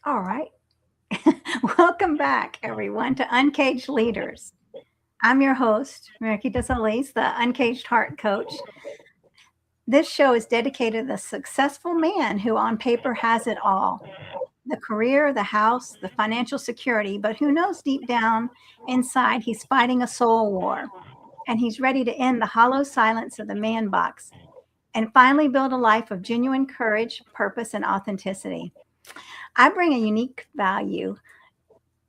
All right. Welcome back, everyone, to Uncaged Leaders. I'm your host, Marikita Solis, the Uncaged Heart Coach. This show is dedicated to the successful man who, on paper, has it all the career, the house, the financial security, but who knows deep down inside he's fighting a soul war and he's ready to end the hollow silence of the man box and finally build a life of genuine courage, purpose, and authenticity. I bring a unique value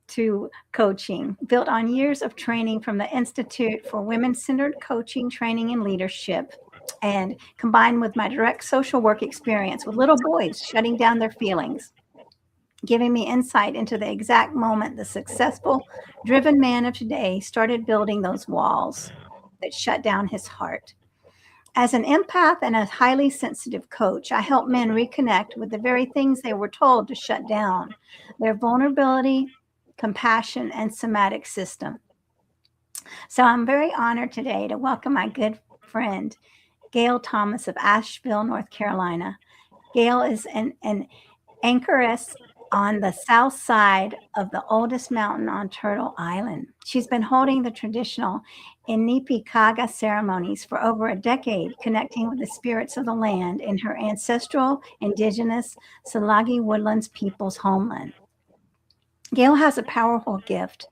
to coaching, built on years of training from the Institute for Women Centered Coaching, Training, and Leadership, and combined with my direct social work experience with little boys shutting down their feelings, giving me insight into the exact moment the successful, driven man of today started building those walls that shut down his heart. As an empath and a highly sensitive coach, I help men reconnect with the very things they were told to shut down their vulnerability, compassion, and somatic system. So I'm very honored today to welcome my good friend, Gail Thomas of Asheville, North Carolina. Gail is an anchoress on the south side of the oldest mountain on Turtle Island. She's been holding the traditional inipi kaga ceremonies for over a decade, connecting with the spirits of the land in her ancestral Indigenous Tsalagi Woodlands Peoples homeland. Gail has a powerful gift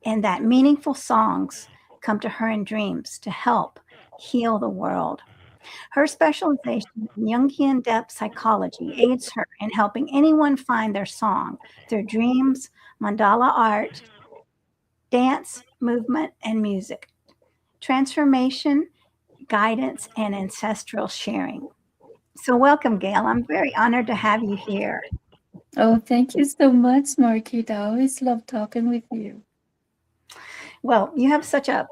in that meaningful songs come to her in dreams to help heal the world. Her specialization in Jungian Depth Psychology aids her in helping anyone find their song through dreams, mandala art, dance, movement, and music, transformation, guidance, and ancestral sharing. So, welcome, Gail. I'm very honored to have you here. Oh, thank you so much, Marquita. I always love talking with you. Well, you have such a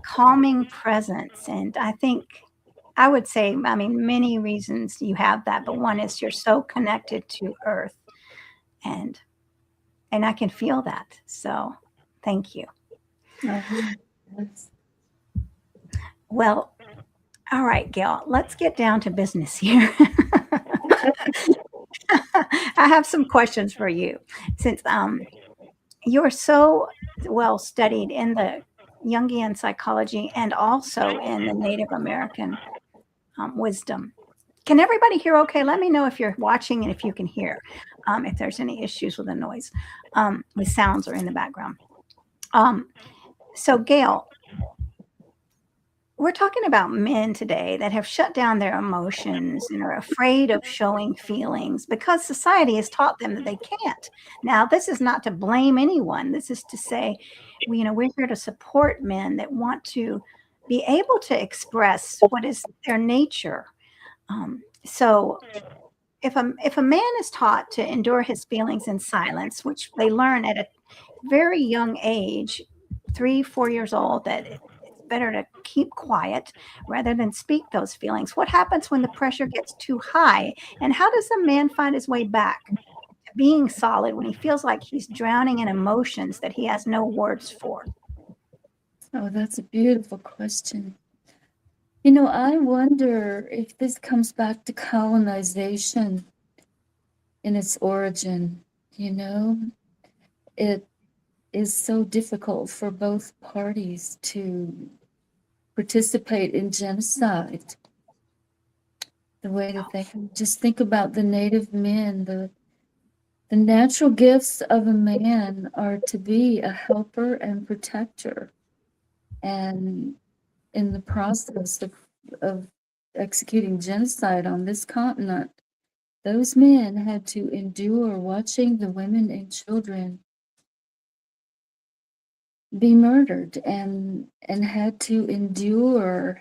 calming presence, and I think I would say, I mean, many reasons you have that, but one is you're so connected to Earth, and I can feel that. So, thank you. Oh, yes. Well, all right, Gail, let's get down to business here. I have some questions for you since you're so well studied in the Jungian psychology and also in the Native American wisdom. Can everybody hear okay? Let me know if you're watching and if you can hear, if there's any issues with the noise, with sounds or in the background. Um, so, Gail, we're talking about men today that have shut down their emotions and are afraid of showing feelings because society has taught them that they can't. Now, this is not to blame anyone. This is to say, we're here to support men that want to be able to express what is their nature. So, if a man is taught to endure his feelings in silence, which they learn at a very young age, 3, 4 years old, that it's better to keep quiet rather than speak those feelings. What happens when the pressure gets too high? And how does a man find his way back to being solid when he feels like he's drowning in emotions that he has no words for? Oh, that's a beautiful question. I wonder if this comes back to colonization in its origin. You know, it is so difficult for both parties to participate in genocide the way that they just think about the native men. The natural gifts of a man are to be a helper and protector. And in the process of executing genocide on this continent, those men had to endure watching the women and children be murdered and had to endure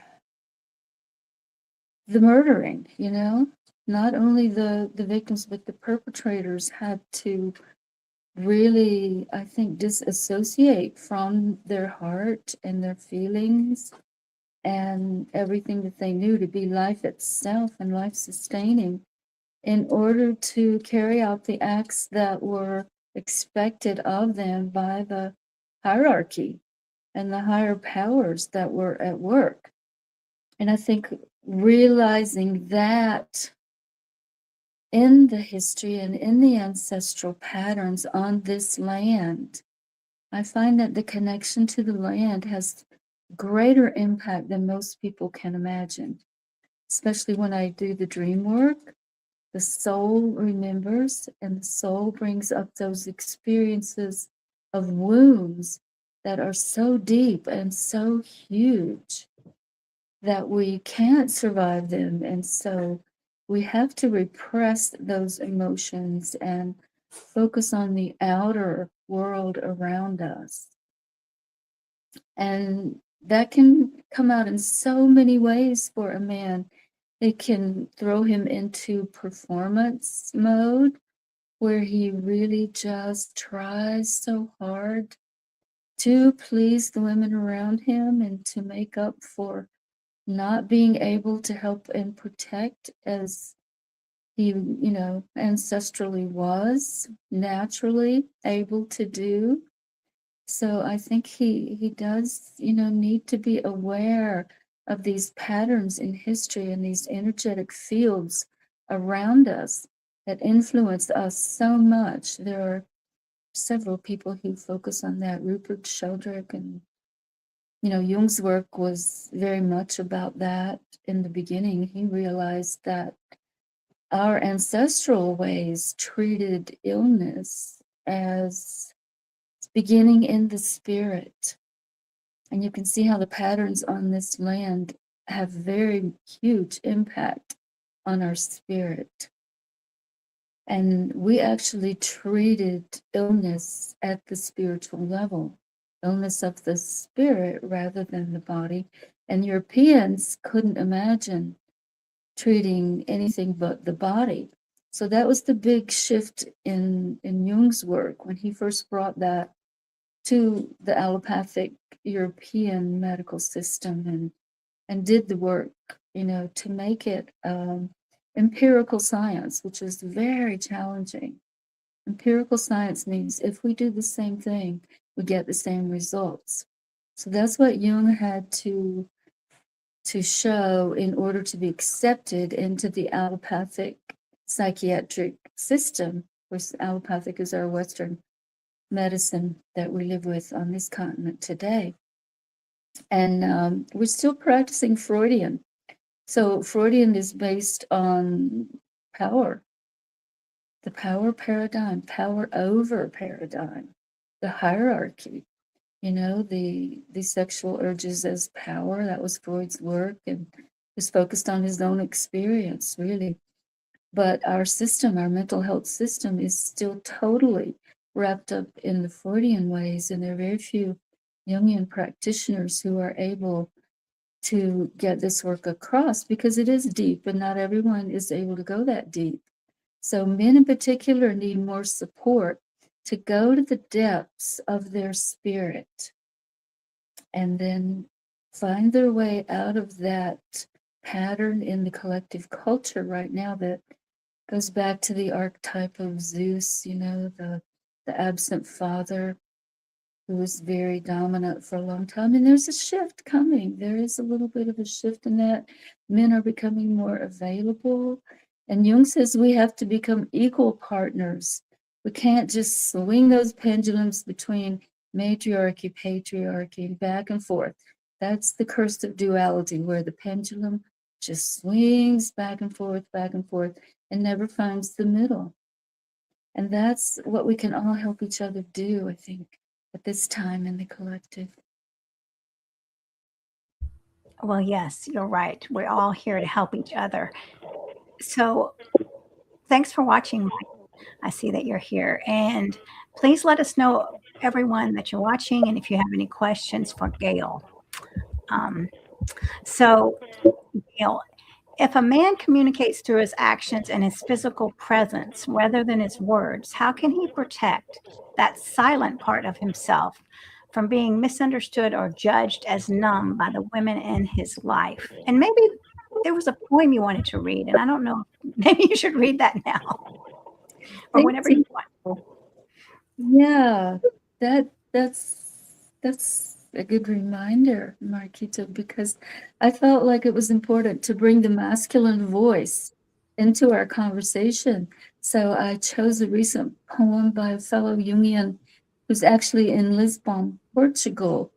the murdering, Not only the victims, but the perpetrators had to really, I think, disassociate from their heart and their feelings and everything that they knew to be life itself and life sustaining in order to carry out the acts that were expected of them by the hierarchy and the higher powers that were at work. And I think realizing that in the history and in the ancestral patterns on this land, I find that the connection to the land has greater impact than most people can imagine, especially when I do the dream work. The soul remembers, and the soul brings up those experiences of wounds that are so deep and so huge that we can't survive them. And so we have to repress those emotions and focus on the outer world around us. And that can come out in so many ways for a man. It can throw him into performance mode where he really just tries so hard to please the women around him and to make up for not being able to help and protect as he, ancestrally was naturally able to do. So I think he does, need to be aware of these patterns in history and these energetic fields around us that influence us so much. There are several people who focus on that. Rupert Sheldrake and, Jung's work was very much about that in the beginning. He realized that our ancestral ways treated illness as beginning in the spirit. And you can see how the patterns on this land have very huge impact on our spirit. And we actually treated illness at the spiritual level, illness of the spirit rather than the body. And Europeans couldn't imagine treating anything but the body. So that was the big shift in Jung's work when he first brought that to the allopathic European medical system and did the work, to make it empirical science, which is very challenging. Empirical science means if we do the same thing, we get the same results. So that's what Jung had to show in order to be accepted into the allopathic psychiatric system, which allopathic is our Western medicine that we live with on this continent today. And we're still practicing Freudian. So Freudian is based on power, the power paradigm, power over paradigm, the hierarchy, the sexual urges as power. That was Freud's work and was focused on his own experience, really. But our system, our mental health system, is still totally wrapped up in the Freudian ways, and there are very few Jungian practitioners who are able to get this work across because it is deep and not everyone is able to go that deep. So men in particular need more support to go to the depths of their spirit and then find their way out of that pattern in the collective culture right now that goes back to the archetype of Zeus, the absent father who was very dominant for a long time. And there's a shift coming. There is a little bit of a shift in that. Men are becoming more available. And Jung says we have to become equal partners. We can't just swing those pendulums between matriarchy, patriarchy, and back and forth. That's the curse of duality, where the pendulum just swings back and forth, and never finds the middle. And that's what we can all help each other do, I think, at this time in the collective. Well, yes, you're right. We're all here to help each other. So thanks for watching. I see that you're here. And please let us know, everyone, that you're watching and if you have any questions for Gail. So, Gail, if a man communicates through his actions and his physical presence rather than his words, how can he protect that silent part of himself from being misunderstood or judged as numb by the women in his life? And maybe there was a poem you wanted to read, and I don't know, maybe you should read that now or whenever you want. Yeah, that's a good reminder, Marquito, because I felt like it was important to bring the masculine voice into our conversation. So I chose a recent poem by a fellow Jungian who's actually in Lisbon, Portugal.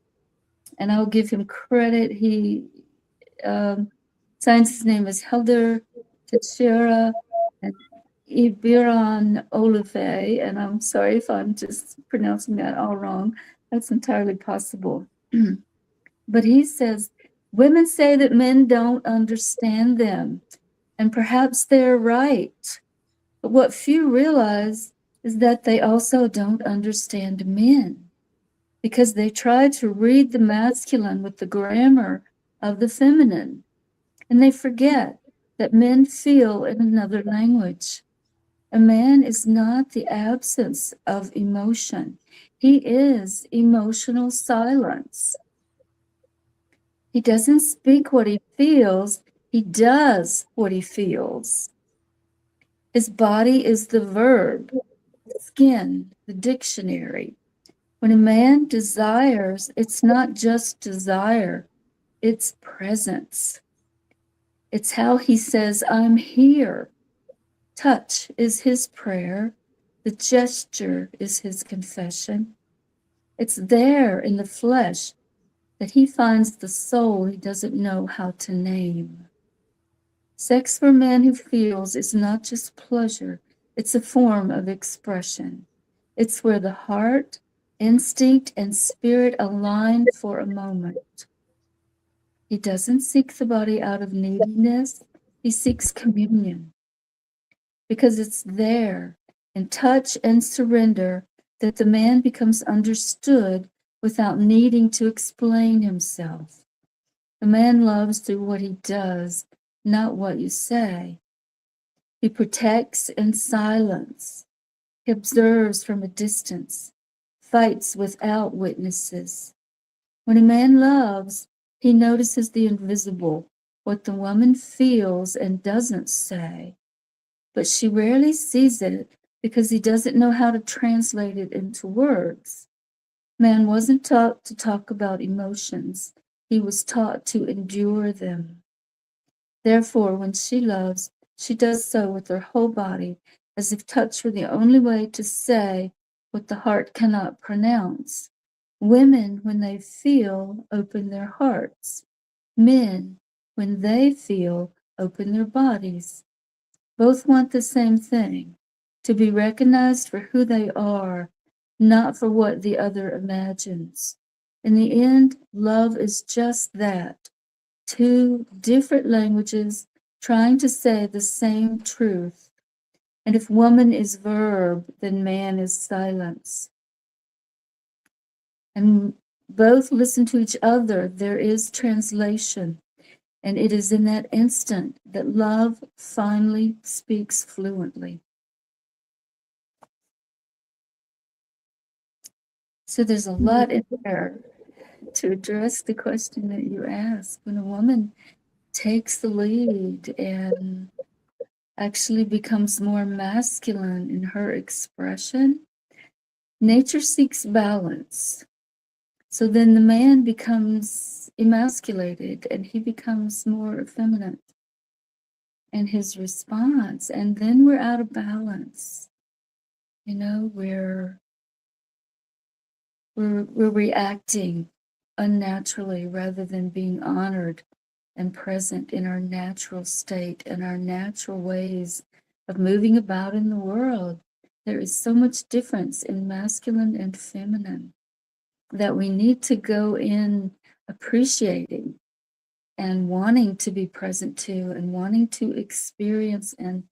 And I'll give him credit. He signs his name as Helder Teixeira and Ibiran Olive. And I'm sorry if I'm just pronouncing that all wrong. That's entirely possible. But he says, women say that men don't understand them. And perhaps they're right. But what few realize is that they also don't understand men because they try to read the masculine with the grammar of the feminine. And they forget that men feel in another language. A man is not the absence of emotion. He is emotional silence. He doesn't speak what he feels. He does what he feels. His body is the verb, skin, the dictionary. When a man desires, it's not just desire, it's presence. It's how he says, I'm here. Touch is his prayer. The gesture is his confession. It's there in the flesh that he finds the soul he doesn't know how to name. Sex for a man who feels is not just pleasure, it's a form of expression. It's where the heart, instinct, and spirit align for a moment. He doesn't seek the body out of neediness, he seeks communion. Because it's there, in touch and surrender, that the man becomes understood without needing to explain himself. A man loves through what he does, not what you say. He protects in silence. He observes from a distance, fights without witnesses. When a man loves, he notices the invisible, what the woman feels and doesn't say. But she rarely sees it because he doesn't know how to translate it into words. Man wasn't taught to talk about emotions. He was taught to endure them. Therefore, when she loves, she does so with her whole body, as if touch were the only way to say what the heart cannot pronounce. Women, when they feel, open their hearts. Men, when they feel, open their bodies. Both want the same thing, to be recognized for who they are, not for what the other imagines. In the end, love is just that, two different languages trying to say the same truth. And if woman is verb, then man is silence. And both listen to each other. There is translation. And it is in that instant that love finally speaks fluently. So there's a lot in there to address the question that you asked. When a woman takes the lead and actually becomes more masculine in her expression, nature seeks balance. So then the man becomes emasculated and he becomes more effeminate in his response. And then we're out of balance. You know, we're reacting unnaturally rather than being honored and present in our natural state and our natural ways of moving about in the world. There is so much difference in masculine and feminine that we need to go in appreciating and wanting to be present to and wanting to experience and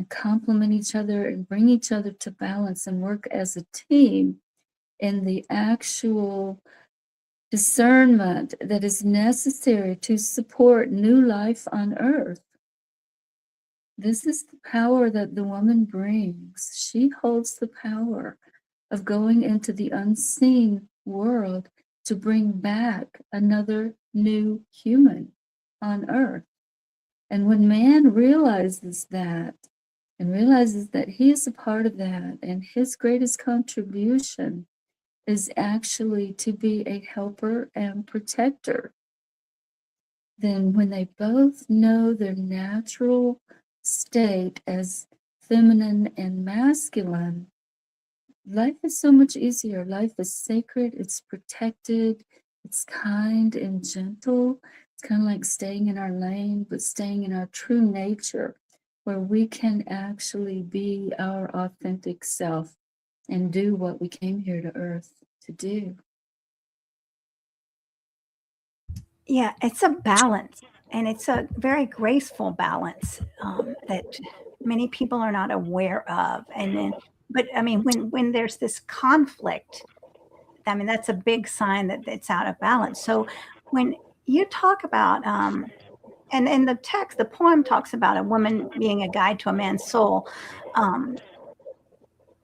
complement each other and bring each other to balance and work as a team in the actual discernment that is necessary to support new life on earth. This is the power that the woman brings. She holds the power of going into the unseen world to bring back another new human on earth. And when man realizes that and realizes that he is a part of that and his greatest contribution is actually to be a helper and protector, then when they both know their natural state as feminine and masculine, life is so much easier. Life is sacred, it's protected, it's kind and gentle. It's kind of like staying in our lane, but staying in our true nature, where we can actually be our authentic self and do what we came here to earth to do. Yeah, it's a balance, and it's a very graceful balance that many people are not aware of. And then, but I mean, when there's this conflict, I mean, that's a big sign that it's out of balance. So when you talk about, and in the text, the poem talks about a woman being a guide to a man's soul. Um,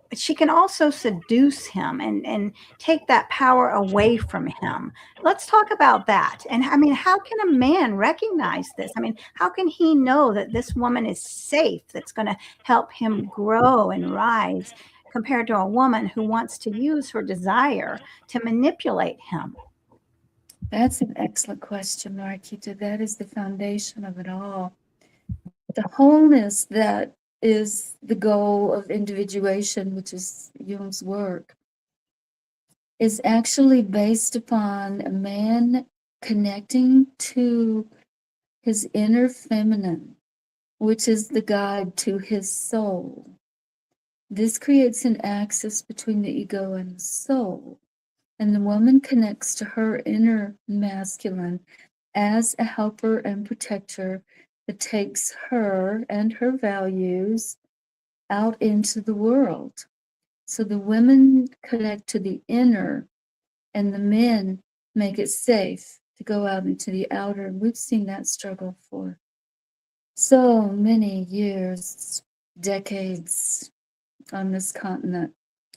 but she can also seduce him and take that power away from him. Let's talk about that. And I mean, how can a man recognize this? I mean, how can he know that this woman is safe, that's going to help him grow and rise, compared to a woman who wants to use her desire to manipulate him? That's an excellent question, Marquita. That is the foundation of it all. The wholeness that is the goal of individuation, which is Jung's work, is actually based upon a man connecting to his inner feminine, which is the guide to his soul. This creates an axis between the ego and the soul, and the woman connects to her inner masculine as a helper and protector that takes her and her values out into the world. So the women connect to the inner, and the men make it safe to go out into the outer. And we've seen that struggle for so many years, decades on this continent.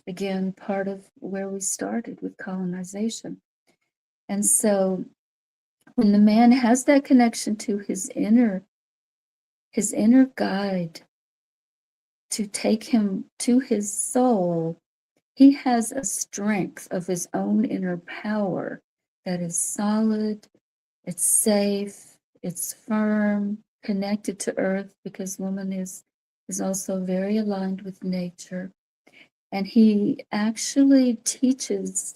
Again, part of where we started with colonization. And so when the man has that connection to his inner guide to take him to his soul, he has a strength of his own inner power that is solid, it's safe, it's firm, connected to earth, because woman is also very aligned with nature. And he actually teaches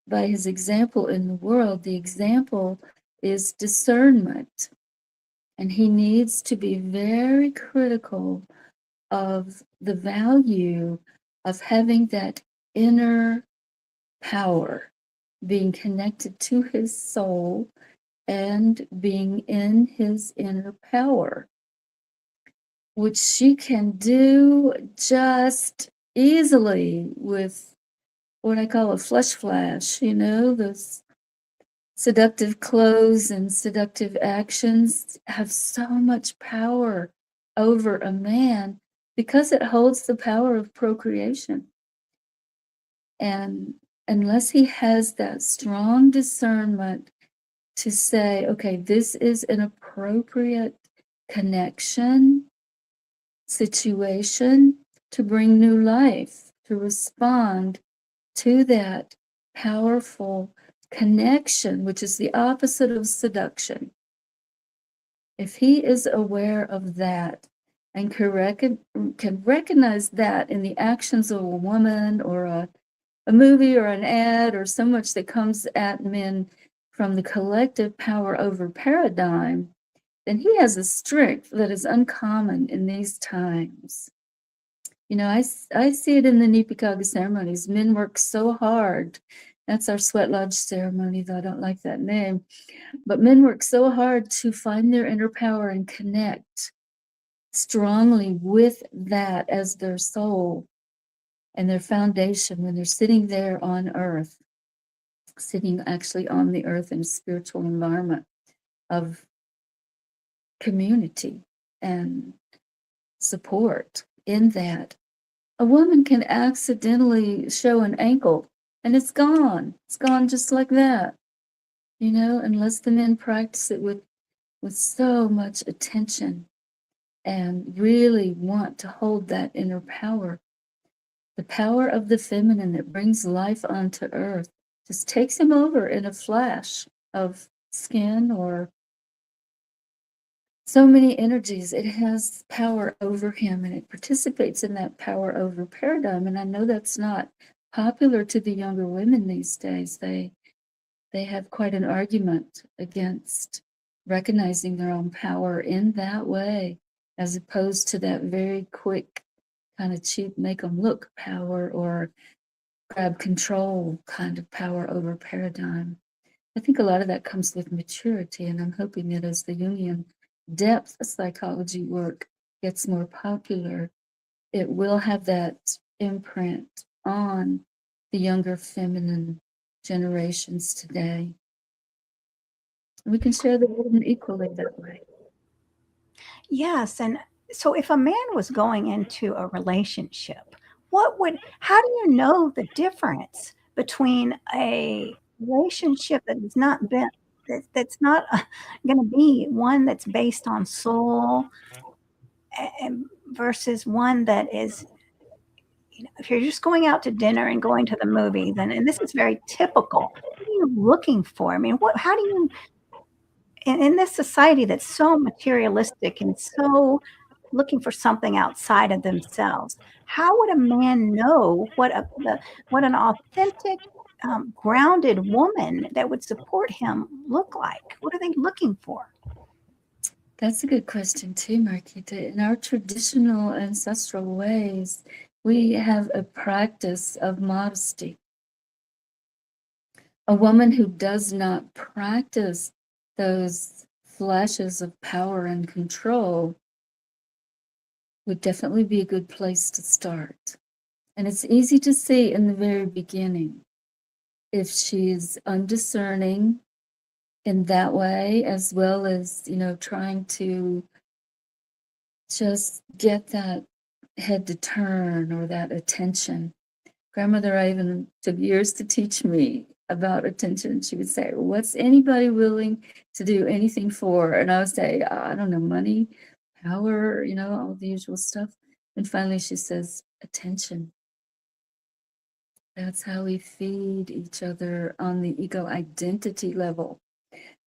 by his example in the world. The example is discernment. And he needs to be very critical of the value of having that inner power, being connected to his soul and being in his inner power, which she can do just easily with what I call a flesh flash, those seductive clothes and seductive actions have so much power over a man because it holds the power of procreation. And unless he has that strong discernment to say, okay, this is an appropriate connection, situation to bring new life, to respond to that powerful connection, which is the opposite of seduction. If he is aware of that and can recognize that in the actions of a woman or a movie or an ad or so much that comes at men from the collective power over paradigm, then he has a strength that is uncommon in these times. I see it in the inipi kaga ceremonies. Men work so hard. That's our sweat lodge ceremony, though I don't like that name. But men work so hard to find their inner power and connect strongly with that as their soul and their foundation when they're sitting there on earth, sitting actually on the earth in a spiritual environment of community and support. In that, a woman can accidentally show an ankle and it's gone. It's gone just like that, unless the men practice it with so much attention and really want to hold that inner power. The power of the feminine that brings life onto earth just takes him over in a flash of skin or so many energies. It has power over him, and it participates in that power over paradigm. And I know that's not popular to the younger women these days. They have quite an argument against recognizing their own power in that way, as opposed to that very quick, kind of cheap, make them look power or grab control kind of power over paradigm. I think a lot of that comes with maturity, and I'm hoping that as the Jungian Depth Psychology work gets more popular, it will have that imprint on the younger feminine generations today. We can share the burden equally that way. Yes. And so if a man was going into a relationship, how do you know the difference between a relationship that has not been, that's not going to be one that's based on soul versus one that is, if you're just going out to dinner and going to the movies, and this is very typical, what are you looking for? I mean, how do you, in this society that's so materialistic and so looking for something outside of themselves, how would a man know what an authentic, grounded woman that would support him look like? What are they looking for? That's a good question too, Marquita. In our traditional ancestral ways, we have a practice of modesty. A woman who does not practice those flashes of power and control would definitely be a good place to start. And it's easy to see in the very beginning if she's undiscerning in that way, as well as, trying to just get that head to turn or that attention. Grandmother even took years to teach me about attention. She would say, what's anybody willing to do anything for? And I would say, I don't know, money, power, all the usual stuff. And finally she says, attention. That's how we feed each other on the ego identity level.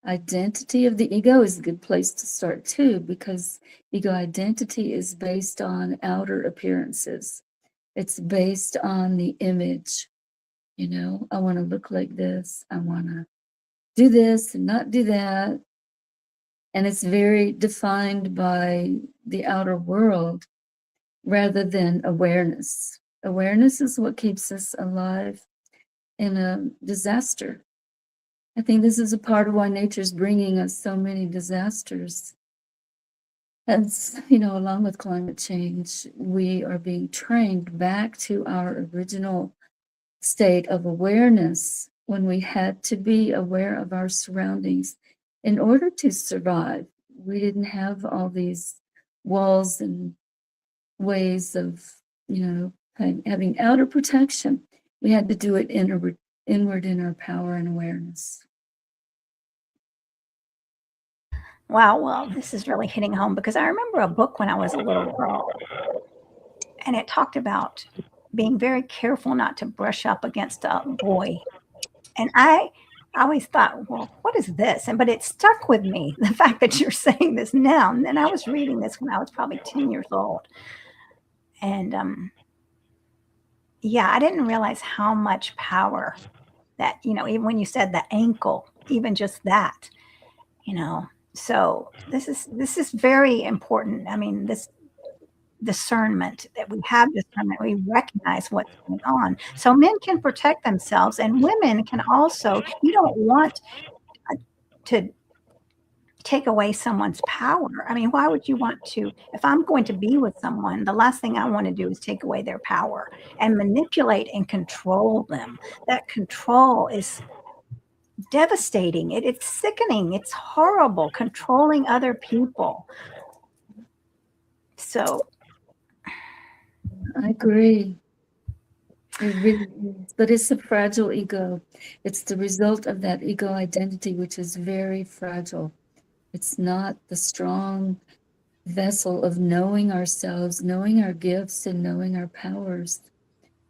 Identity of the ego is a good place to start too, because ego identity is based on outer appearances. It's based on the image. I want to look like this. I want to do this and not do that. And it's very defined by the outer world rather than awareness. Awareness is what keeps us alive in a disaster. I think this is a part of why nature's bringing us so many disasters. As along with climate change, we are being trained back to our original state of awareness when we had to be aware of our surroundings in order to survive. We didn't have all these walls and ways of, having outer protection. We had to do it inward in our power and awareness. Wow, well, this is really hitting home because I remember a book when I was a little girl, and it talked about being very careful not to brush up against a boy. And I always thought, well, what is this? But it stuck with me, the fact that you're saying this now. And I was reading this when I was probably 10 years old. And yeah, I didn't realize how much power that, even when you said the ankle, even just that, so this is very important. I mean, this discernment, that we have discernment, we recognize what's going on. So men can protect themselves, and women can also, you don't want to take away someone's power. I mean, why would you want to? If I'm going to be with someone, the last thing I want to do is take away their power and manipulate and control them. That control is devastating. It's sickening. It's horrible, controlling other people. So I agree. It really is. But it's a fragile ego. It's the result of that ego identity, which is very fragile. It's not the strong vessel of knowing ourselves, knowing our gifts, and knowing our powers,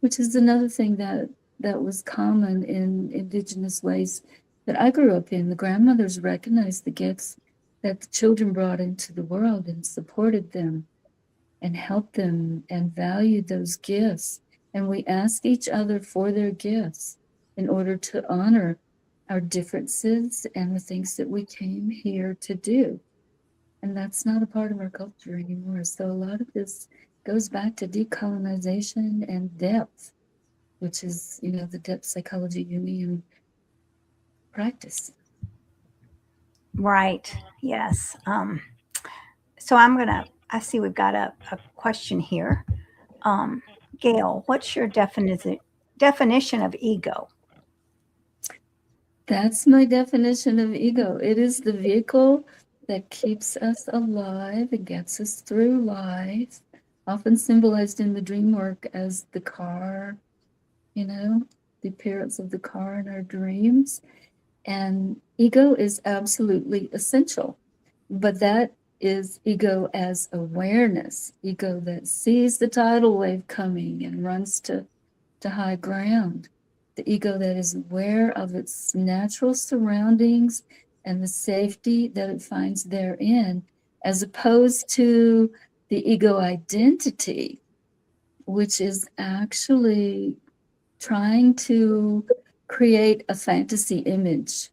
which is another thing that was common in Indigenous ways that I grew up in. The grandmothers recognized the gifts that the children brought into the world and supported them and helped them and valued those gifts. And we ask each other for their gifts in order to honor our differences and the things that we came here to do. And that's not a part of our culture anymore. So a lot of this goes back to decolonization and depth, which is, the depth psychology Jungian practice. Right. Yes. So I see we've got a question here. Gail, what's your definition of ego? That's my definition of ego. It is the vehicle that keeps us alive and gets us through life, often symbolized in the dream work as the car, the appearance of the car in our dreams. And ego is absolutely essential, but that is ego as awareness, ego that sees the tidal wave coming and runs to high ground, the ego that is aware of its natural surroundings and the safety that it finds therein, as opposed to the ego identity, which is actually trying to create a fantasy image.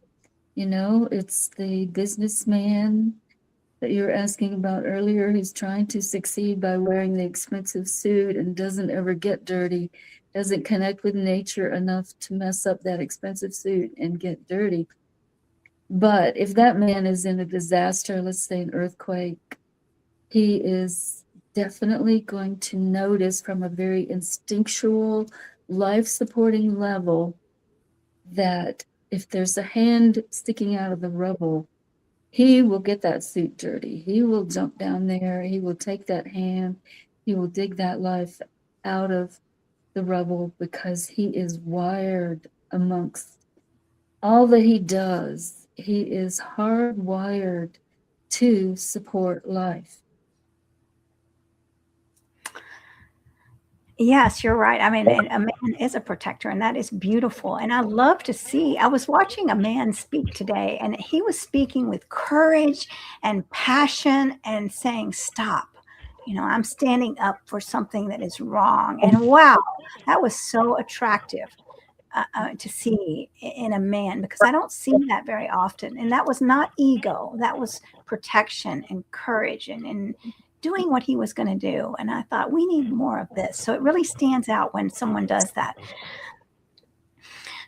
It's the businessman that you were asking about earlier who's trying to succeed by wearing the expensive suit and doesn't ever get dirty, doesn't connect with nature enough to mess up that expensive suit and get dirty. But if that man is in a disaster, let's say an earthquake, he is definitely going to notice from a very instinctual, life-supporting level that if there's a hand sticking out of the rubble, he will get that suit dirty. He will jump down there. He will take that hand. He will dig that life out of the rubble because he is wired amongst all that he does. He is hardwired to support life. Yes, you're right. I mean, a man is a protector, and that is beautiful. And I love to see. I was watching a man speak today, and he was speaking with courage and passion and saying, "Stop. I'm standing up for something that is wrong." And wow, that was so attractive to see in a man, because I don't see that very often. And that was not ego, that was protection and courage and doing what he was going to do. And I thought, we need more of this. So it really stands out when someone does that.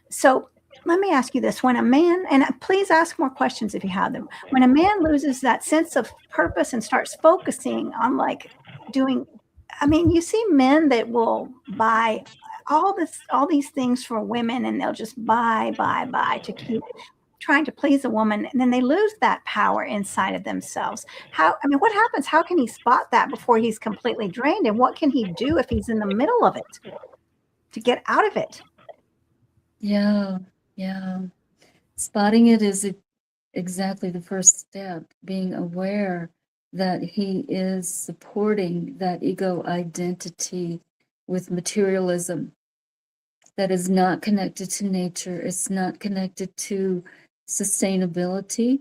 So let me ask you this. When a man, and please ask more questions if you have them, when a man loses that sense of purpose and starts focusing on you see men that will buy all these things for women, and they'll just buy to keep trying to please a woman, and then they lose that power inside of themselves. What happens? How can he spot that before he's completely drained? And what can he do if he's in the middle of it to get out of it? Yeah. Spotting it is exactly the first step, being aware that he is supporting that ego identity with materialism that is not connected to nature. It's not connected to sustainability.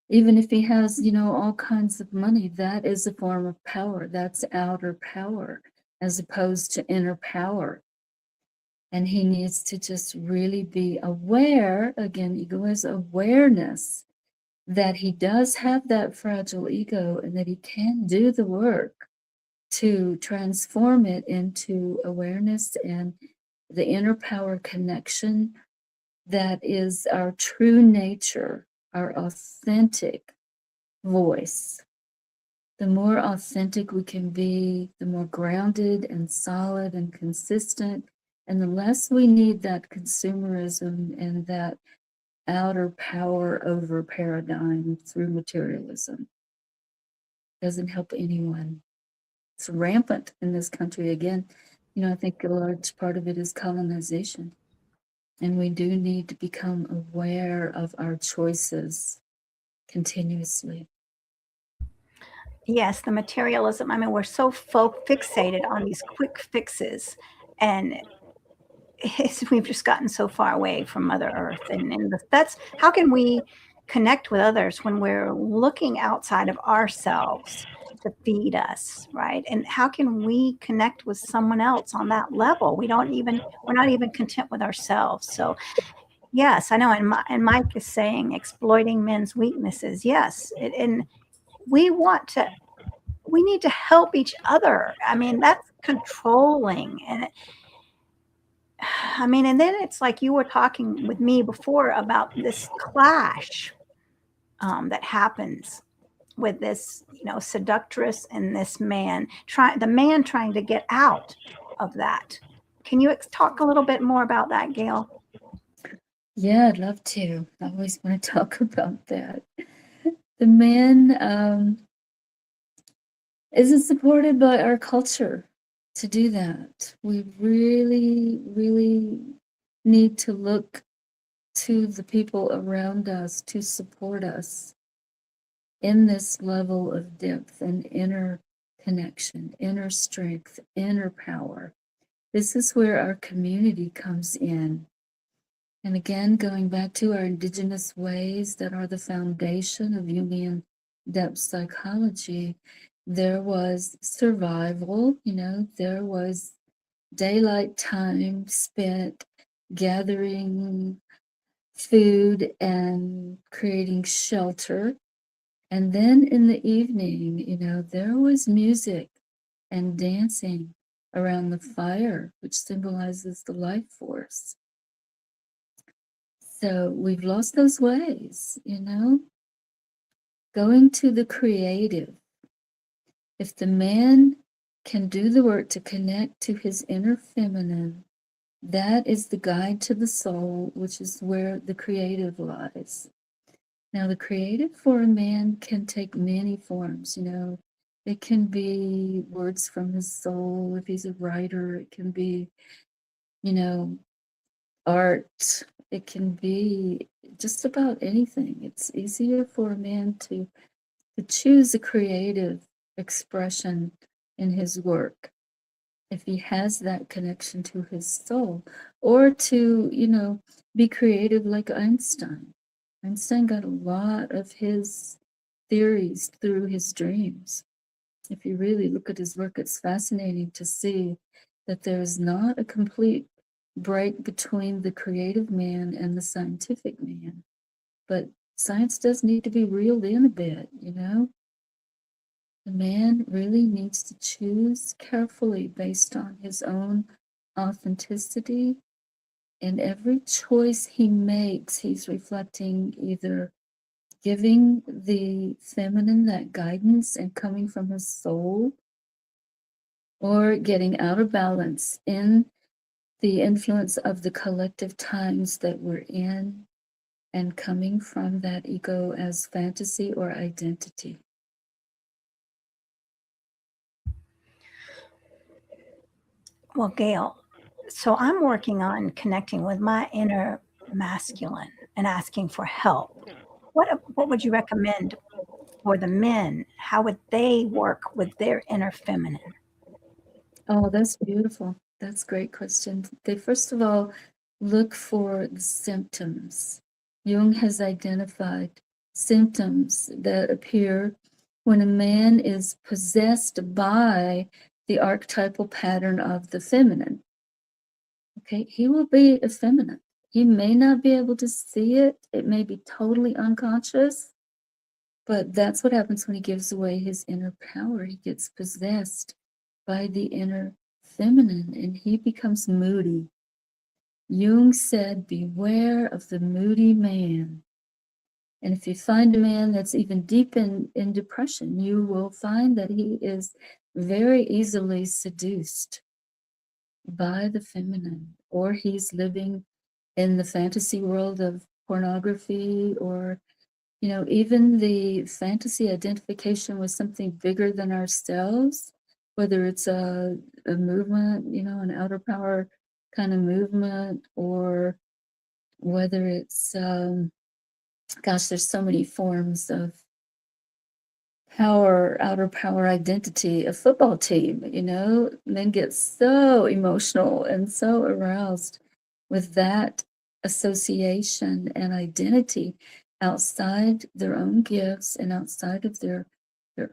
Even if he has, all kinds of money, that is a form of power. That's outer power as opposed to inner power. And he needs to just really be aware, again, ego is awareness, that he does have that fragile ego and that he can do the work to transform it into awareness and the inner power connection that is our true nature, our authentic voice. The more authentic we can be, the more grounded and solid and consistent, and the less we need that consumerism and that outer power over paradigm through materialism. Doesn't help anyone. It's rampant in this country. Again, I think a large part of it is colonization. And we do need to become aware of our choices continuously. Yes, the materialism. We're so fixated on these quick fixes, and we've just gotten so far away from Mother Earth. And that's how can we connect with others when we're looking outside of ourselves to feed us, right? And how can we connect with someone else on that level? We're not even content with ourselves. So yes, I know. And Mike is saying exploiting men's weaknesses. Yes. And we need to help each other. I mean, that's controlling. And I mean, and then it's like you were talking with me before about this clash that happens with this, seductress and this man, the man trying to get out of that. Can you talk a little bit more about that, Gail? Yeah, I'd love to. I always want to talk about that. The man isn't supported by our culture to do that. We really, really need to look to the people around us to support us in this level of depth and inner connection, inner strength, inner power. This is where our community comes in. And again, going back to our indigenous ways that are the foundation of Jungian Depth Psychology, there was survival, there was daylight time spent gathering food and creating shelter. And then in the evening, there was music and dancing around the fire, which symbolizes the life force. So we've lost those ways, going to the creative. If the man can do the work to connect to his inner feminine, that is the guide to the soul, which is where the creative lies. Now, the creative for a man can take many forms, It can be words from his soul. If he's a writer, it can be, art. It can be just about anything. It's easier for a man to choose a creative expression in his work if he has that connection to his soul, or to, be creative like Einstein. Einstein got a lot of his theories through his dreams. If you really look at his work, it's fascinating to see that there is not a complete break between the creative man and the scientific man. But science does need to be reeled in a bit, The man really needs to choose carefully based on his own authenticity. And every choice he makes, he's reflecting either giving the feminine that guidance and coming from his soul, or getting out of balance in the influence of the collective times that we're in and coming from that ego as fantasy or identity. Well, Gail, so I'm working on connecting with my inner masculine and asking for help. What would you recommend for the men? How would they work with their inner feminine? Oh, that's beautiful. That's a great question. They first of all look for the symptoms. Jung has identified symptoms that appear when a man is possessed by the archetypal pattern of the feminine. Okay, he will be effeminate. He may not be able to see it. It may be totally unconscious, but that's what happens when he gives away his inner power. He gets possessed by the inner feminine and he becomes moody. Jung said, beware of the moody man. And if you find a man that's even deep in depression, you will find that he is very easily seduced by the feminine, or he's living in the fantasy world of pornography, or even the fantasy identification with something bigger than ourselves, whether it's a movement, an outer power kind of movement, or whether it's, there's so many forms of outer power identity. A football team, men get so emotional and so aroused with that association and identity. outside their own gifts and outside of their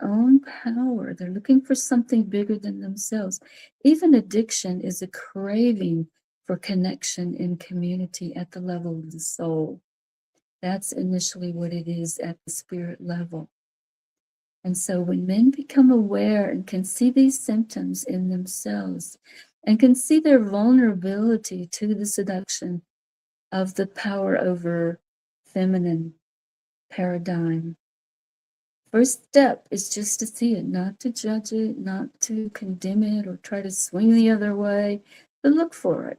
own power. They're looking for something bigger than themselves. Even addiction is a craving for connection in community at the level of the soul. That's initially what it is at the spirit level. And so when men become aware and can see these symptoms in themselves and can see their vulnerability to the seduction of the power over feminine paradigm, first step is just to see it, not to judge it, not to condemn it or try to swing the other way, but look for it.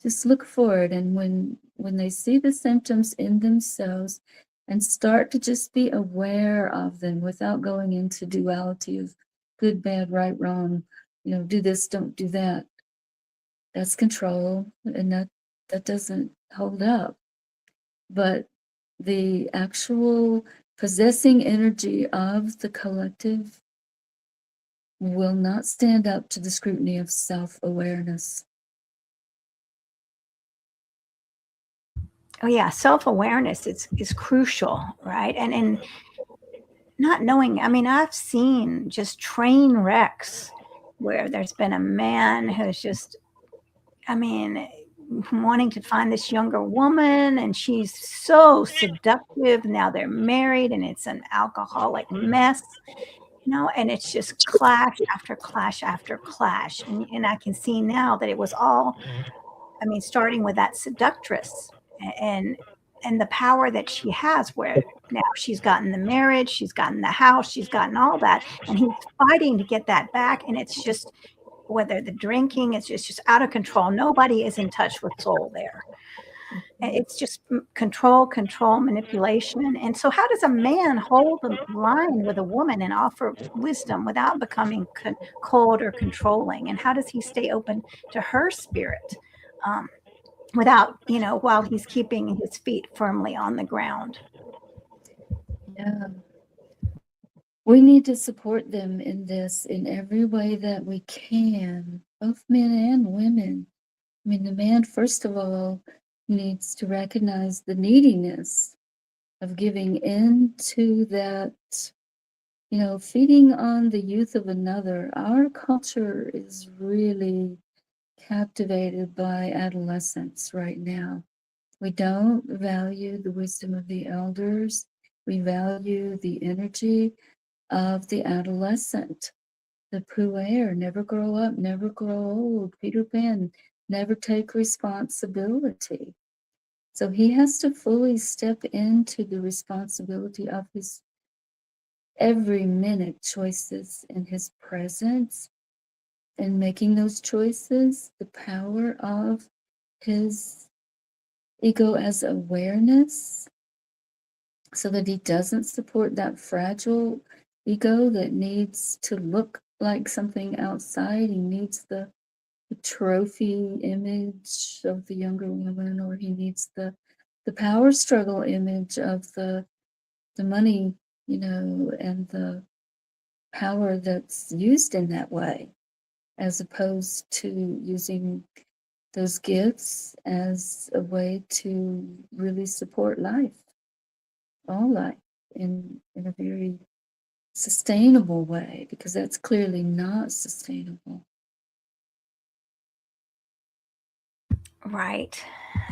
Just look for it. And when they see the symptoms in themselves and start to just be aware of them without going into duality of good, bad, right, wrong, do this, don't do that. That's control, and that doesn't hold up. But the actual possessing energy of the collective will not stand up to the scrutiny of self-awareness. Oh yeah, self-awareness is crucial, right? And not knowing, I mean, I've seen just train wrecks where there's been a man who's just, I mean, wanting to find this younger woman, and she's so seductive. Now they're married and it's an alcoholic mess, and it's just clash after clash after clash. And I can see now that it was all, I mean, starting with that seductress and and the power that she has, where now she's gotten the marriage, she's gotten the house, she's gotten all that, and he's fighting to get that back. And it's just, whether the drinking, it's just out of control. Nobody is in touch with soul there. It's just control, manipulation. And so how does a man hold the line with a woman and offer wisdom without becoming cold or controlling? And how does he stay open to her spirit, without, while he's keeping his feet firmly on the ground? Yeah. We need to support them in this in every way that we can, both men and women. I mean, the man, first of all, needs to recognize the neediness of giving in to that, feeding on the youth of another. Our culture is really captivated by adolescence right now. We don't value the wisdom of the elders. We value the energy of the adolescent, the puer, never grow up, never grow old, Peter Pan, never take responsibility. So he has to fully step into the responsibility of his every minute choices in his presence and making those choices, the power of his ego as awareness, so that he doesn't support that fragile ego that needs to look like something outside. He needs the trophy image of the younger woman, or he needs the power struggle image of the money, and the power that's used in that way, as opposed to using those gifts as a way to really support life, all life, in a very sustainable way, because that's clearly not sustainable. Right.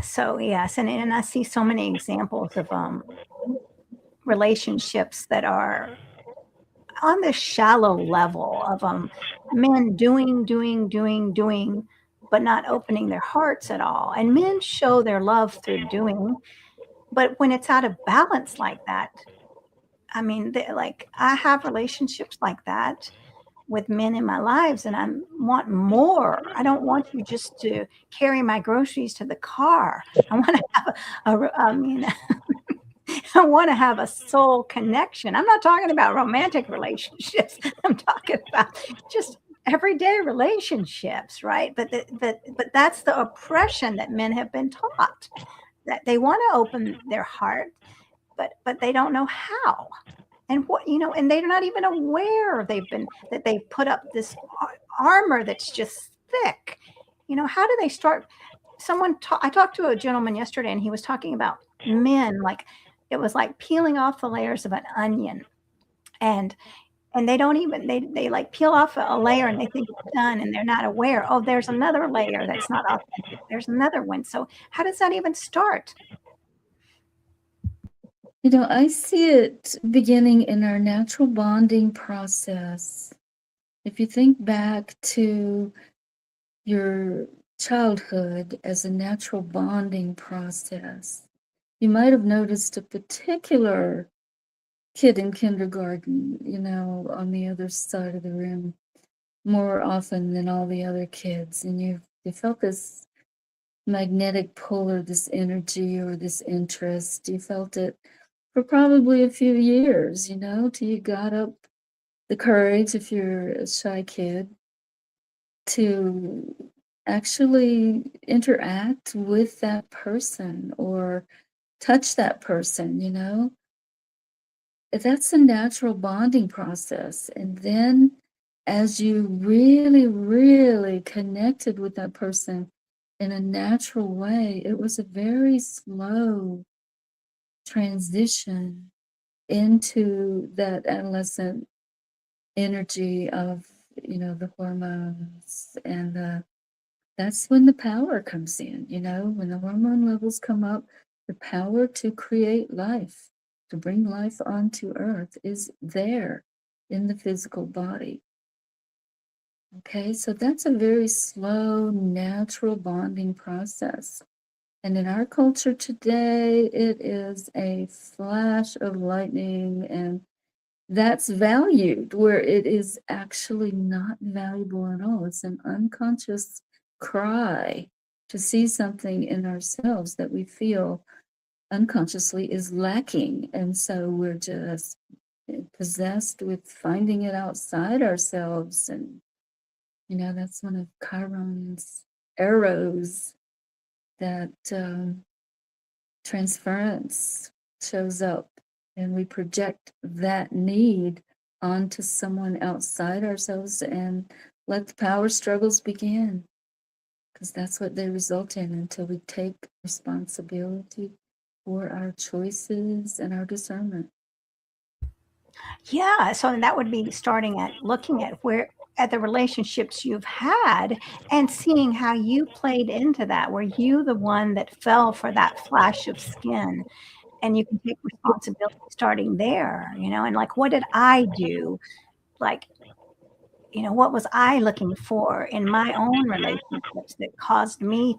So yes, and I see so many examples of relationships that are on the shallow level of men doing, but not opening their hearts at all. And men show their love through doing, but when it's out of balance like that, I mean, like, I have relationships like that with men in my lives, and I want more. I don't want you just to carry my groceries to the car. I want to have I mean, I want to have a soul connection. I'm not talking about romantic relationships. I'm talking about just everyday relationships, right? But that's the oppression that men have been taught, that they want to open their heart, but they don't know how. And and they're not even aware that they've put up this armor that's just thick. How do they start? I talked to a gentleman yesterday, and he was talking about men, like, it was like peeling off the layers of an onion. And they don't even they like peel off a layer and they think it's done, and they're not aware, oh, there's another layer that's not authentic, there's another one. So how does that even start? You know, I see it beginning in our natural bonding process. If you think back to your childhood as a natural bonding process, you might have noticed a particular kid in kindergarten, you know, on the other side of the room more often than all the other kids. And you felt this magnetic pull or this energy or this interest. You felt it for probably a few years, you know, till you got up the courage, if you're a shy kid, to actually interact with that person or touch that person, you know. That's a natural bonding process. And then as you really, really connected with that person in a natural way, it was a very slow transition into that adolescent energy of, you know, the hormones and that's when the power comes in, you know, when the hormone levels come up, the power to create life, to bring life onto earth is there in the physical body. Okay, so that's a very slow, natural bonding process. And in our culture today, it is a flash of lightning, and that's valued where it is actually not valuable at all. It's an unconscious cry to see something in ourselves that we feel unconsciously is lacking. And so we're just possessed with finding it outside ourselves. And, you know, that's one of Chiron's arrows that transference shows up, and we project that need onto someone outside ourselves and let the power struggles begin, because that's what they result in until we take responsibility for our choices and our discernment. Yeah, so that would be starting at looking at where at the relationships you've had and seeing how you played into that. Were you the one that fell for that flash of skin? And you can take responsibility starting there, you know, and like, what did I do? Like, you know, what was I looking for in my own relationships that caused me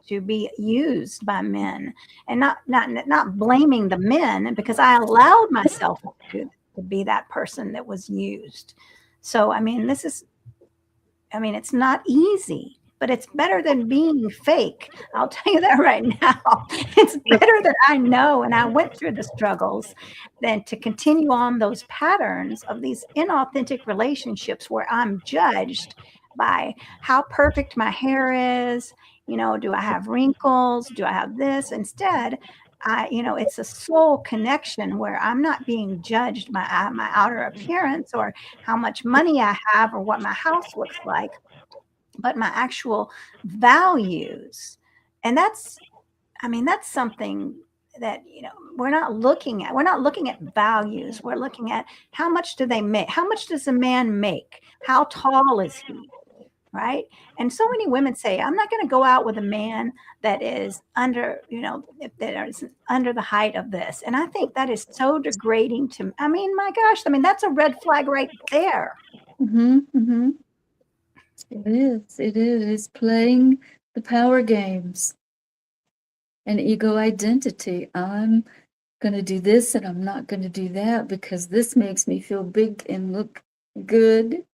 to be used by men, and not blaming the men because I allowed myself to be that person that was used. So I mean, it's not easy, but it's better than being fake. I'll tell you that right now. It's better that I know and I went through the struggles than to continue on those patterns of these inauthentic relationships where I'm judged by how perfect my hair is. You know, do I have wrinkles? Do I have this? Instead, it's a soul connection where I'm not being judged by my outer appearance or how much money I have or what my house looks like, but my actual values. And that's something that, we're not looking at values. We're looking at how much do they make? How much does a man make? How tall is he? Right. And so many women say, I'm not going to go out with a man that is under, that is under the height of this. And I think that is so degrading to, my gosh, that's a red flag right there. Mm-hmm, mm-hmm. It is. It is playing the power games and ego identity. I'm going to do this and I'm not going to do that because this makes me feel big and look good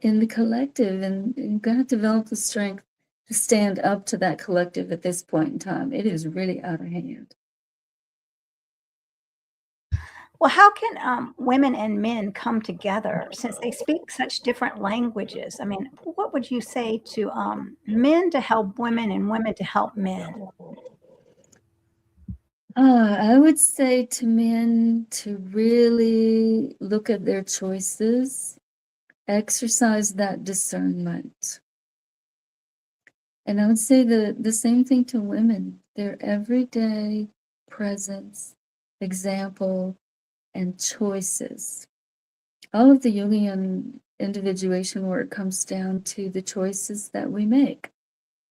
in the collective. And you've got to develop the strength to stand up to that collective at this point in time. It is really out of hand. Well, how can women and men come together since they speak such different languages? What would you say to men to help women and women to help men? I would say to men to really look at their choices, exercise that discernment. And I would say the same thing to women, their everyday presence example, and choices. All of the Jungian individuation work comes down to the choices that we make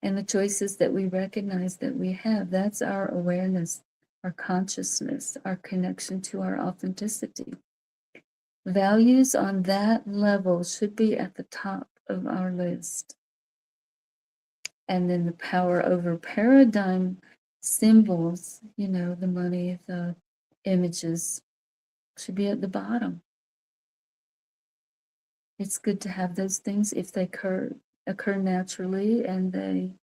and the choices that we recognize that we have. That's our awareness, our consciousness, our connection to our authenticity. Values on that level should be at the top of our list. And then the power over paradigm symbols, the money, the images, should be at the bottom. It's good to have those things if they occur naturally and they,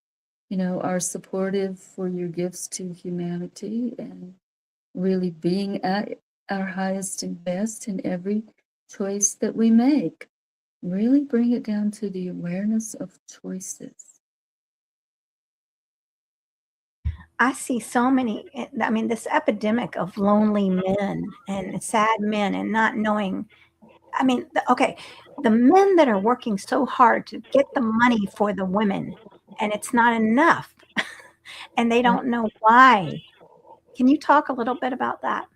are supportive for your gifts to humanity and really being at our highest and best in every choice that we make. Really bring it down to the awareness of choices. I see so many, I mean, this epidemic of lonely men and sad men and not knowing. I mean, okay, the men that are working so hard to get the money for the women, and it's not enough, and they don't know why. Can you talk a little bit about that?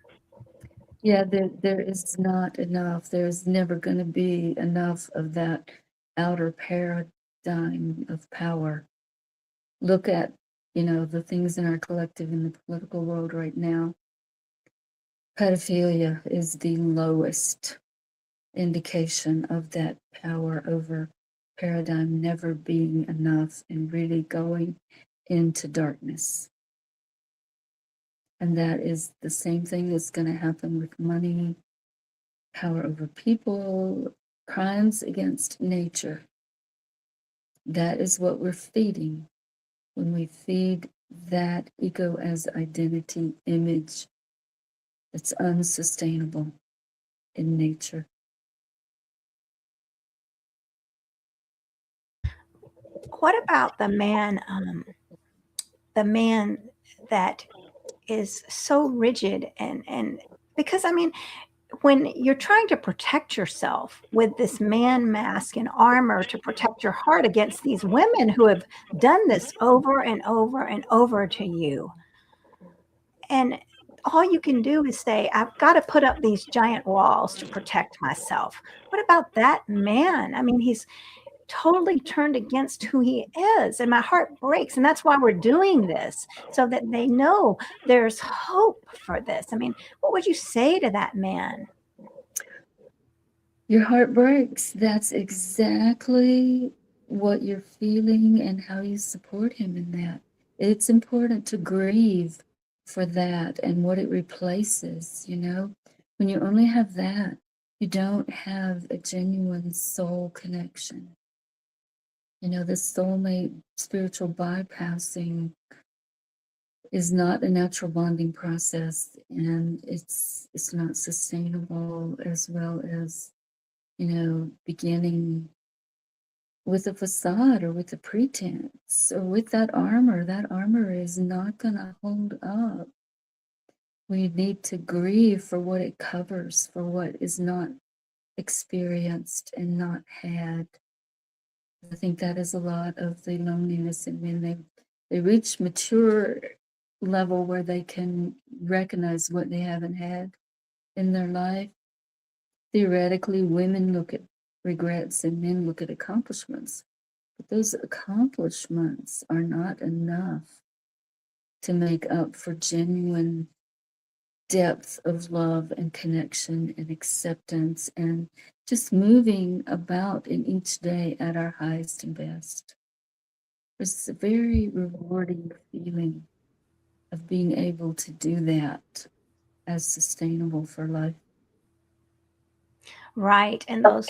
Yeah, there is not enough. There's never going to be enough of that outer paradigm of power. Look at, the things in our collective in the political world right now. Pedophilia is the lowest indication of that power over paradigm never being enough and really going into darkness. And that is the same thing that's going to happen with money, power over people, crimes against nature. That is what we're feeding when we feed that ego as identity image that's unsustainable in nature. What about the man that is so rigid and because I mean, when you're trying to protect yourself with this man mask and armor to protect your heart against these women who have done this over and over and over to you, and all you can do is say, I've got to put up these giant walls to protect myself. What about that man? I mean, he's totally turned against who he is, and my heart breaks. And that's why we're doing this, so that they know there's hope for this. I mean, what would you say to that man? Your heart breaks. That's exactly what you're feeling and how you support him in that. It's important to grieve for that and what it replaces, When you only have that, you don't have a genuine soul connection. The soulmate spiritual bypassing is not a natural bonding process, and it's not sustainable, as well as beginning with a facade or with a pretense or with that armor is not going to hold up. We need to grieve for what it covers, for what is not experienced and not had. I think that is a lot of the loneliness, and when they reach mature level where they can recognize what they haven't had in their life. Theoretically, women look at regrets and men look at accomplishments, but those accomplishments are not enough to make up for genuine depth of love and connection and acceptance and just moving about in each day at our highest and best. It's a very rewarding feeling of being able to do that as sustainable for life. Right. And those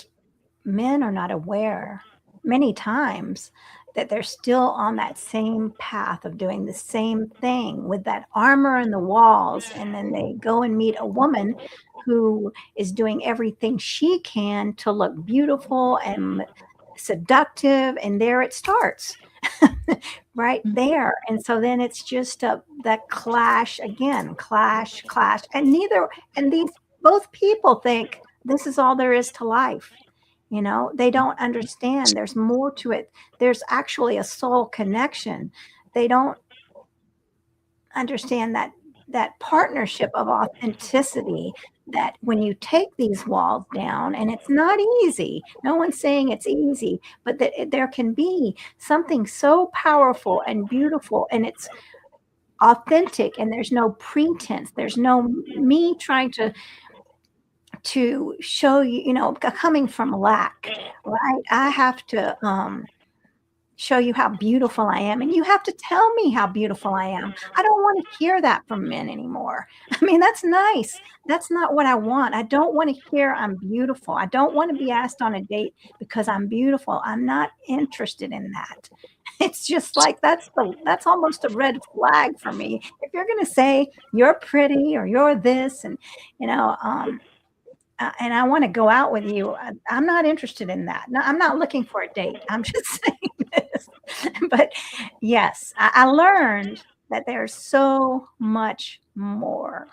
men are not aware many times that they're still on that same path of doing the same thing with that armor and the walls. And then they go and meet a woman who is doing everything she can to look beautiful and seductive. And there it starts. Right there. And so then it's just that clash again, clash. And these both people think this is all there is to life. They don't understand there's more to it. There's actually a soul connection. They don't understand that that partnership of authenticity, that when you take these walls down, and it's not easy, no one's saying it's easy, but that there can be something so powerful and beautiful, and it's authentic, and there's no pretense, there's no me trying to show you, coming from lack, right? I have to show you how beautiful I am, and you have to tell me how beautiful I am. I don't want to hear that from men anymore. I mean, that's nice. That's not what I want. I don't want to hear I'm beautiful. I don't want to be asked on a date because I'm beautiful. I'm not interested in that. It's just like that's almost a red flag for me. If you're going to say you're pretty or you're this, and you know, and I want to go out with you, I'm not interested in that. No, I'm not looking for a date. I'm just saying this. But yes, I learned that there's so much more.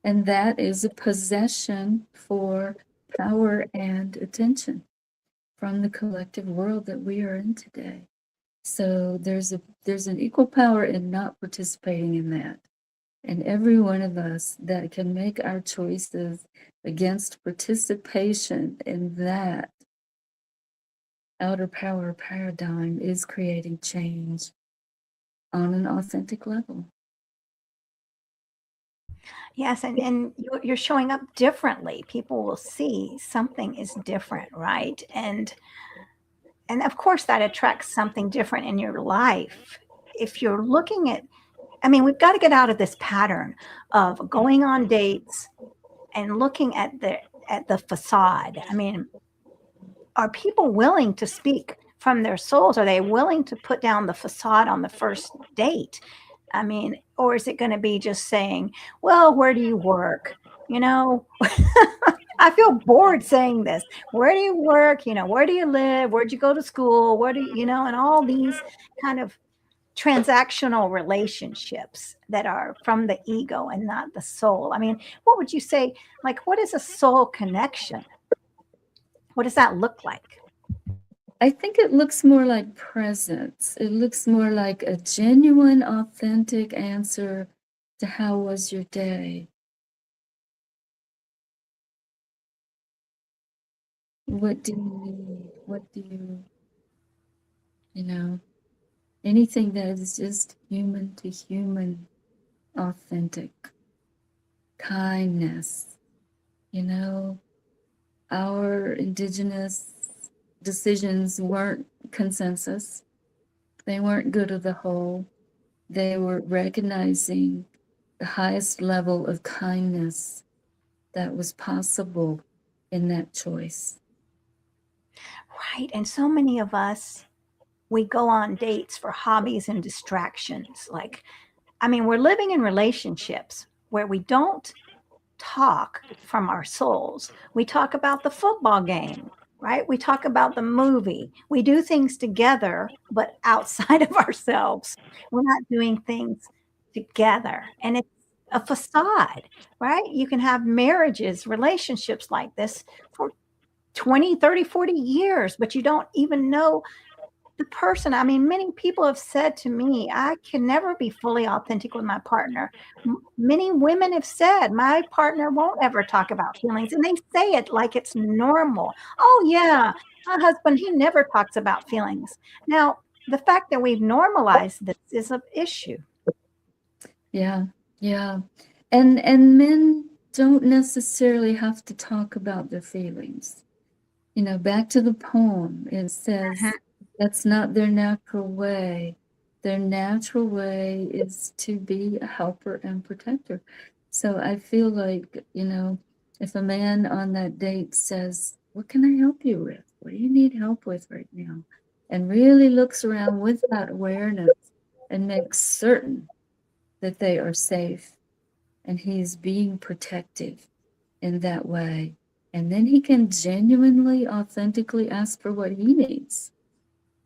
And that is a possession for power and attention from the collective world that we are in today. So there's an equal power in not participating in that. And every one of us that can make our choices against participation in that outer power paradigm is creating change on an authentic level. Yes, and you're showing up differently. People will see something is different, right? And of course that attracts something different in your life. If you're looking at, I mean, we've got to get out of this pattern of going on dates and looking at the facade. I mean, are people willing to speak from their souls? Are they willing to put down the facade on the first date? I mean, or is it going to be just saying, well, where do you work? I feel bored saying this. Where do you work? Where do you live? Where'd you go to school? Where do you, and all these kind of transactional relationships that are from the ego and not the soul. I mean, what would you say? Like, what is a soul connection? What does that look like? I think it looks more like presence. It looks more like a genuine, authentic answer to how was your day? What do you need? What do anything that is just human to human, authentic, kindness. Our indigenous decisions weren't consensus. They weren't good of the whole. They were recognizing the highest level of kindness that was possible in that choice. Right. And so many of us, we go on dates for hobbies and distractions. Like, I mean, we're living in relationships where we don't talk from our souls. We talk about the football game, right? We talk about the movie. We do things together, but outside of ourselves. We're not doing things together. And it's a facade, right? You can have marriages, relationships like this for 20, 30, 40 years, but you don't even know the person. I mean, many people have said to me, I can never be fully authentic with my partner. Many women have said, my partner won't ever talk about feelings. And they say it like it's normal. Oh, yeah, my husband, he never talks about feelings. Now, the fact that we've normalized this is an issue. Yeah, yeah. And men don't necessarily have to talk about their feelings. Back to the poem, it says that's not their natural way. Their natural way is to be a helper and protector. So I feel like, if a man on that date says, what can I help you with? What do you need help with right now? And really looks around with that awareness and makes certain that they are safe and he's being protective in that way. And then he can genuinely, authentically ask for what he needs.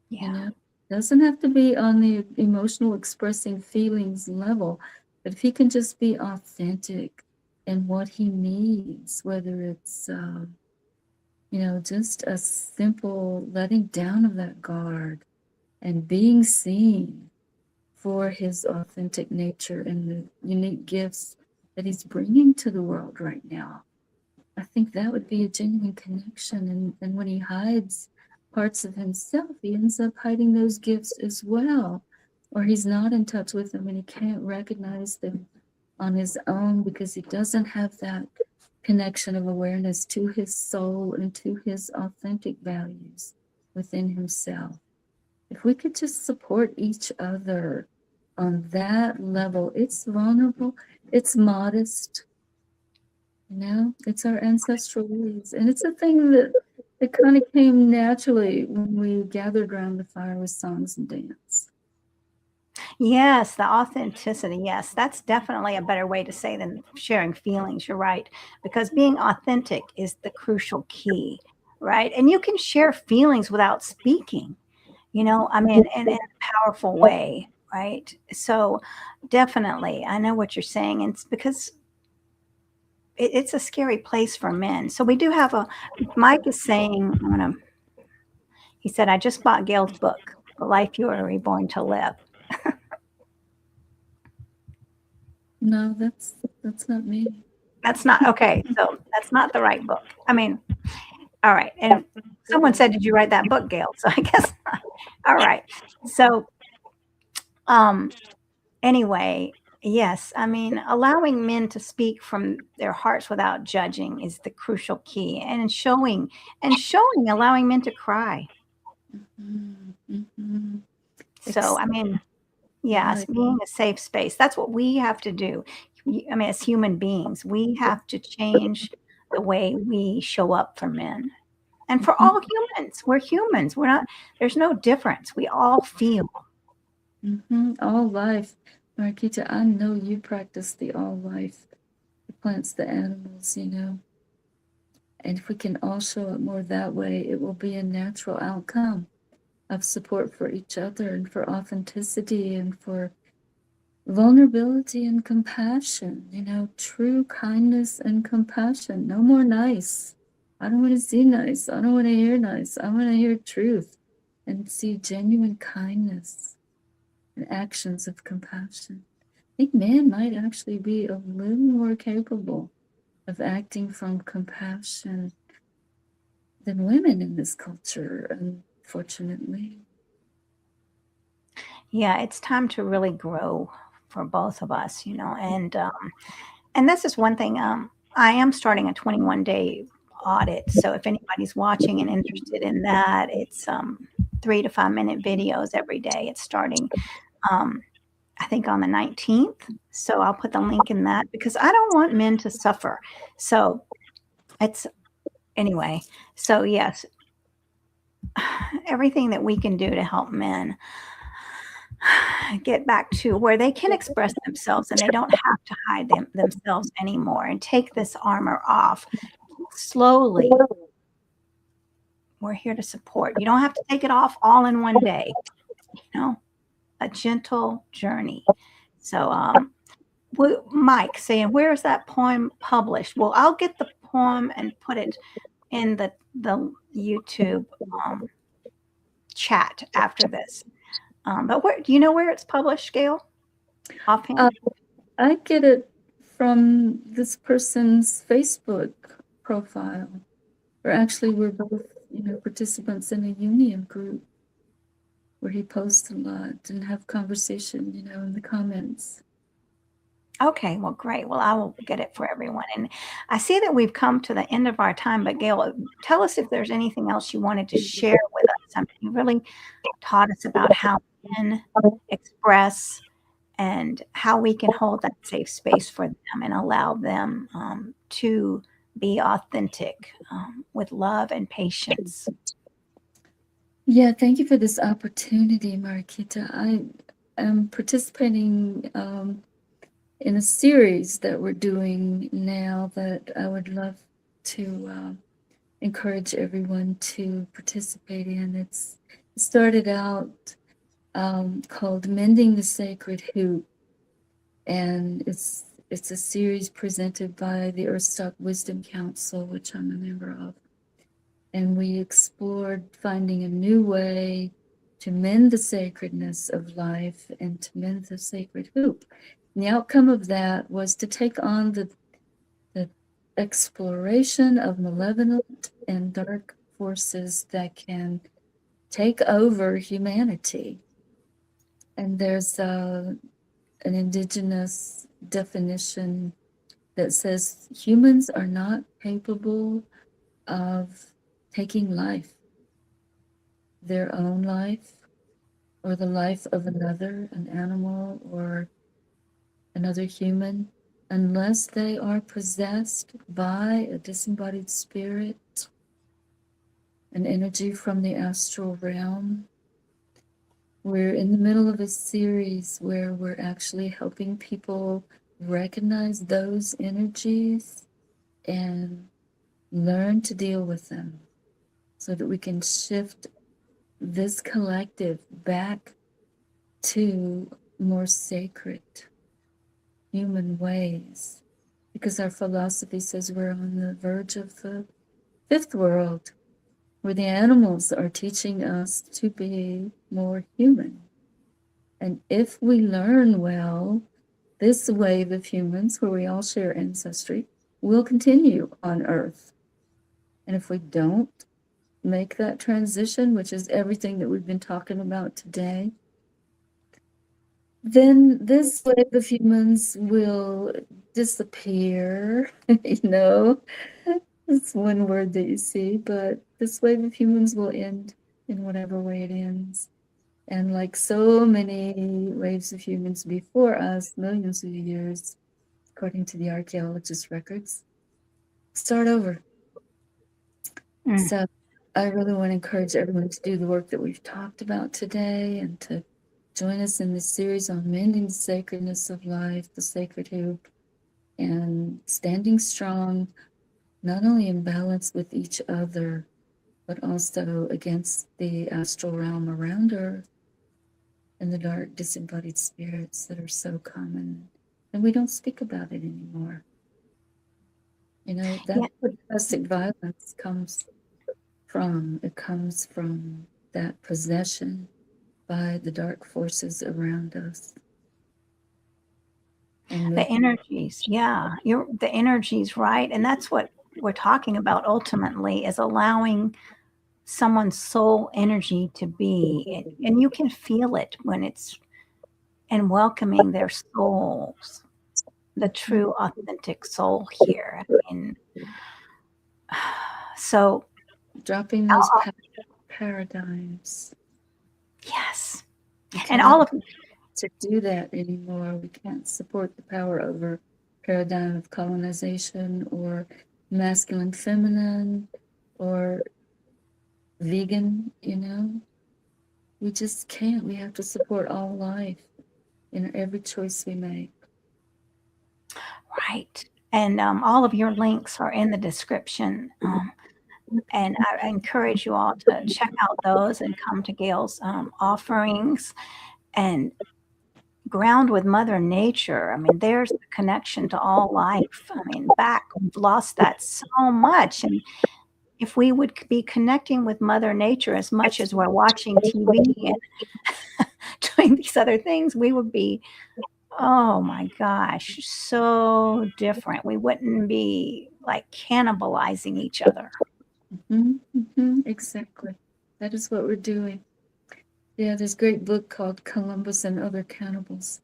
Yeah. Doesn't have to be on the emotional expressing feelings level, but if he can just be authentic in what he needs, whether it's, just a simple letting down of that guard and being seen for his authentic nature and the unique gifts that he's bringing to the world right now. I think that would be a genuine connection. And when he hides parts of himself, he ends up hiding those gifts as well. Or he's not in touch with them and he can't recognize them on his own because he doesn't have that connection of awareness to his soul and to his authentic values within himself. If we could just support each other on that level, it's vulnerable, it's modest, you know, it's our ancestral ways. And it's a thing that it kind of came naturally when we gathered around the fire with songs and dance. Yes, the authenticity. Yes, that's definitely a better way to say than sharing feelings. You're right. Because being authentic is the crucial key, right? And you can share feelings without speaking, I mean, in a powerful way, right? So definitely, I know what you're saying. And it's because it's a scary place for men. So we do have Mike is saying, he said, I just bought Gail's book, The Life You Are Reborn to Live. No, that's not me. That's not okay. So that's not the right book. I mean, all right. And someone said, "Did you write that book, Gail?" So I guess not. All right. So um anyway, yes, I mean, allowing men to speak from their hearts without judging is the crucial key, and showing allowing men to cry. Mm-hmm. So I mean, yes, Right. being a safe space. That's what we have to do. I mean, as human beings, we have to change the way we show up for men. And for all humans, we're humans. We're not, there's no difference. We all feel. All life. Marquita, I know you practice the all life, the plants, the animals, you know. And if we can all show up more that way, it will be a natural outcome of support for each other and for authenticity and for vulnerability and compassion, you know, true kindness and compassion. No more nice. I don't want to see nice. I don't want to hear nice. I want to hear truth and see genuine kindness and actions of compassion. I think man might actually be a little more capable of acting from compassion than women in this culture, unfortunately. Yeah, it's time to really grow for both of us, and this is one thing. I am starting a 21-day audit. So if anybody's watching and interested in that, it's 3 to 5 minute videos every day. It's starting, I think, on the 19th. So I'll put the link in that because I don't want men to suffer. So it's anyway. So yes, everything that we can do to help men get back to where they can express themselves and they don't have to hide themselves anymore and take this armor off slowly. We're here to support. You don't have to take it off all in one day, a gentle journey. So Mike saying, where is that poem published? Well, I'll get the poem and put it in the YouTube chat after this. But where do you know where it's published, Gail? Offhand? I get it from this person's Facebook profile. Or actually, we're both, participants in a union group where he posts a lot and have conversation, in the comments. Okay, well, great. Well, I will get it for everyone. And I see that we've come to the end of our time, but Gail, tell us if there's anything else you wanted to share with us. I mean, you really taught us about how men express and how we can hold that safe space for them and allow them to be authentic with love and patience. Yeah, thank you for this opportunity, Marquita. I am participating in a series that we're doing now that I would love to encourage everyone to participate in. It started out called Mending the Sacred Hoop, and it's a series presented by the Earthstock Wisdom Council, which I'm a member of. And we explored finding a new way to mend the sacredness of life and to mend the sacred hoop. And the outcome of that was to take on the exploration of malevolent and dark forces that can take over humanity. And there's an indigenous definition that says humans are not capable of taking life, their own life, or the life of another, an animal or another human, unless they are possessed by a disembodied spirit, an energy from the astral realm. We're in the middle of a series where we're actually helping people recognize those energies and learn to deal with them so that we can shift this collective back to more sacred human ways, because our philosophy says we're on the verge of the fifth world, where the animals are teaching us to be more human. And if we learn well, this wave of humans, where we all share ancestry, will continue on Earth. And if we don't make that transition, which is everything that we've been talking about today, then this wave of humans will disappear. It's one word that you see, but this wave of humans will end in whatever way it ends. And like so many waves of humans before us, millions of years, according to the archaeologist records, start over. So I really want to encourage everyone to do the work that we've talked about today and to join us in this series on mending the sacredness of life, the sacred hoop, and standing strong, not only in balance with each other, but also against the astral realm around her and the dark disembodied spirits that are so common. And we don't speak about it anymore. That's what domestic violence comes from. It comes from that possession by the dark forces around us. And the energies, the energies, right? And that's what we're talking about ultimately, is allowing someone's soul energy to be, and you can feel it when it's, and welcoming their souls, the true authentic soul here. I mean, so dropping those paradigms. Yes. And all of to do that anymore. We can't support the power over paradigm of colonization or masculine feminine or vegan, we just can't. We have to support all life in every choice we make. Right. And all of your links are in the description. And I encourage you all to check out those and come to Gail's offerings and ground with Mother Nature. I mean, there's the connection to all life. I mean, we've lost that so much. And if we would be connecting with Mother Nature as much as we're watching TV and doing these other things, we would be, oh my gosh, so different. We wouldn't be like cannibalizing each other. Exactly. That is what we're doing. Yeah, there's a great book called Columbus and Other Cannibals.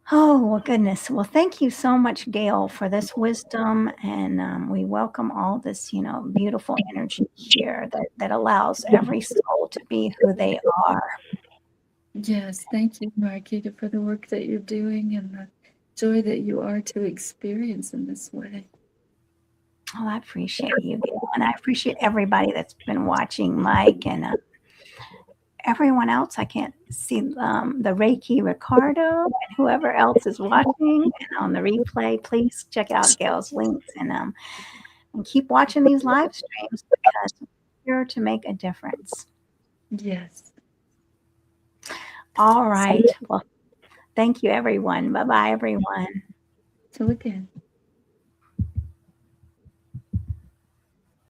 Oh, well, goodness. Well, thank you so much, Gail, for this wisdom. And we welcome all this, beautiful energy here that allows every soul to be who they are. Yes, thank you, Marquita, for the work that you're doing and the joy that you are to experience in this way. Well, I appreciate you, Gail, and I appreciate everybody that's been watching, Mike, and everyone else. I can't see the Reiki Ricardo and whoever else is watching and on the replay. Please check out Gail's links and keep watching these live streams because we're here to make a difference. Yes. All right. Well, thank you, everyone. Bye-bye, everyone. Till again.